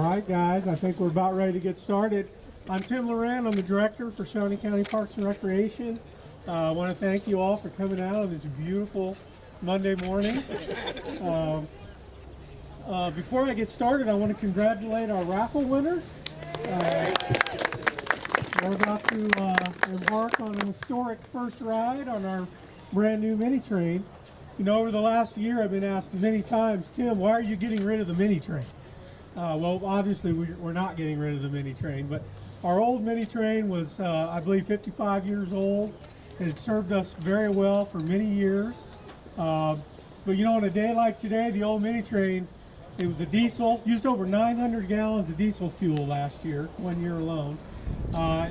right, guys, I think we're about ready to get started. I'm Tim Loran. I'm the director for Shawnee County Parks and Recreation. I want to thank you all for coming out on this beautiful Monday morning. Before I get started, I want to congratulate our raffle winners. We're about to embark on a historic first ride on our brand new mini train. You know, over the last year, I've been asked many times, Tim, why are you getting rid of the mini train? Well, obviously, we're not getting rid of the mini train, but our old mini train was, I believe, 55 years old. It served us very well for many years. But you know, on a day like today, the old mini train, it was a diesel, used over 900 gallons of diesel fuel last year, 1 year alone.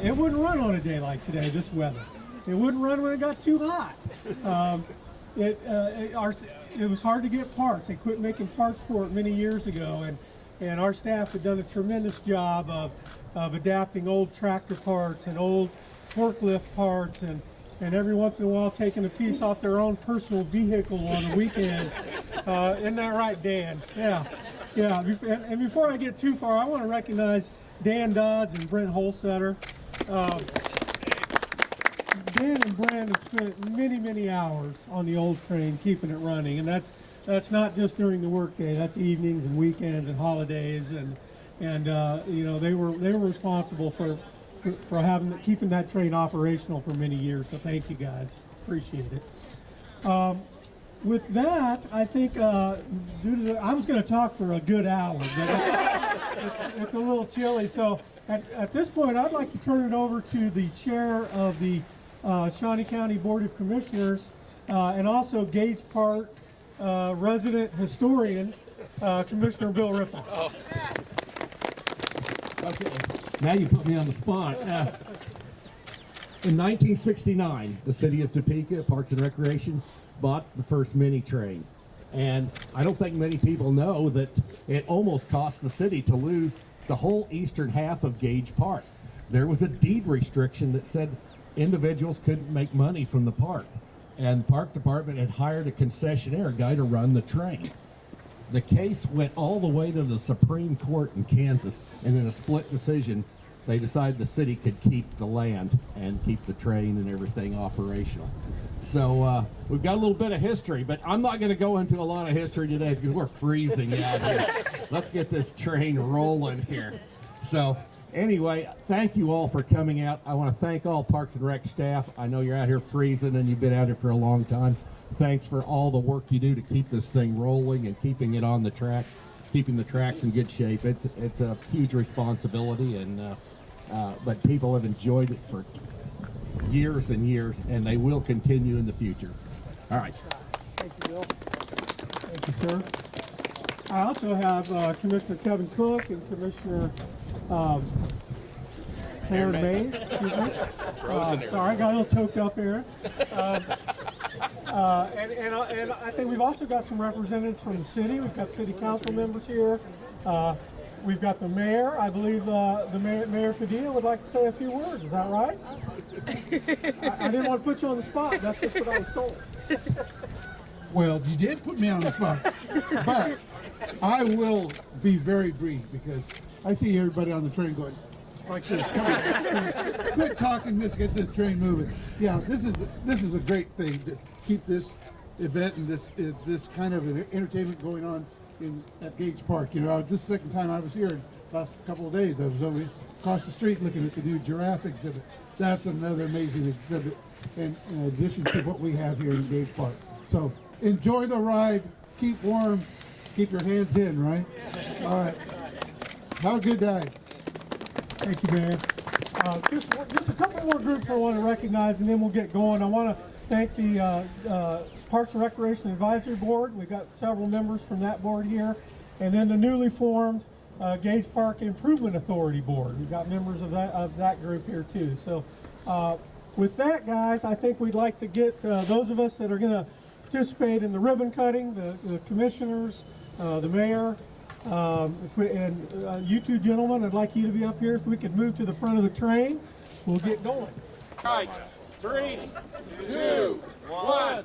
It wouldn't run on a day like today, this weather. It wouldn't run when it got too hot. It was hard to get parts. They quit making parts for it many years ago, and our staff had done a tremendous job of adapting old tractor parts and old forklift parts, and every once in a while taking a piece off their own personal vehicle on a weekend. Isn't that right, Dan? Yeah. And before I get too far, I want to recognize Dan Dodds and Brent Holsetter. Dan and Brent have spent many hours on the old train keeping it running, and that's not just during the workday. That's evenings and weekends and holidays, and you know, they were responsible for keeping that train operational for many years. So thank you guys, appreciate it. With that, I think I was going to talk for a good hour, but it's a little chilly. So at this point, I'd like to turn it over to the chair of the Shawnee County Board of Commissioners and also Gage Park resident historian, Commissioner Bill Riffle. Oh. Okay, now you put me on the spot. In 1969, the city of Topeka, Parks and Recreation, bought the first mini train. And I don't think many people know that it almost cost the city to lose the whole eastern half of Gage Park. There was a deed restriction that said individuals couldn't make money from the park. And the park department had hired a concessionaire guy to run the train. The case went all the way to the Supreme Court in Kansas, and in a split decision, they decided the city could keep the land and keep the train and everything operational. So we've got a little bit of history, but I'm not going to go into a lot of history today because we're freezing out here. Let's get this train rolling here. So anyway, thank you all for coming out. I want to thank all Parks and Rec staff. I know you're out here freezing and you've been out here for a long time. Thanks for all the work you do to keep this thing rolling and keeping it on the track, keeping the tracks in good shape. It's a huge responsibility, and but people have enjoyed it for years and years, and they will continue in the future. All right. Thank you, Bill. Thank you, sir. I also have Commissioner Kevin Cook and Commissioner Aaron Mays. Excuse me. Sorry, I got a little choked up here. And I think we've also got some representatives from the city. We've got city council members here. We've got the mayor. I believe the Mayor Padilla would like to say a few words. Is that right? I didn't want to put you on the spot. That's just what I was told. Well, you did put me on the spot, but I will be very brief because I see everybody on the train going like this. Come on, quit talking. Let's get this train moving. Yeah, this is a great thing to keep this event and this kind of entertainment going on at Gage Park. You know, this is the second time I was here in the last couple of days. I was over across the street looking at the new giraffe exhibit. That's another amazing exhibit in addition to what we have here in Gage Park. So enjoy the ride, keep warm, keep your hands in, right? All right. Have a good day. Thank you, Mayor. Just a couple more groups I want to recognize, and then we'll get going. I want to thank the Parks and Recreation Advisory Board. We've got several members from that board here. And then the newly formed Gage Park Improvement Authority Board. We've got members of that group here too. So with that, guys, I think we'd like to get those of us that are going to participate in the ribbon cutting, the commissioners, the mayor, and you two gentlemen, I'd like you to be up here. If we could move to the front of the train, we'll get going. All right, 3, 2, 1.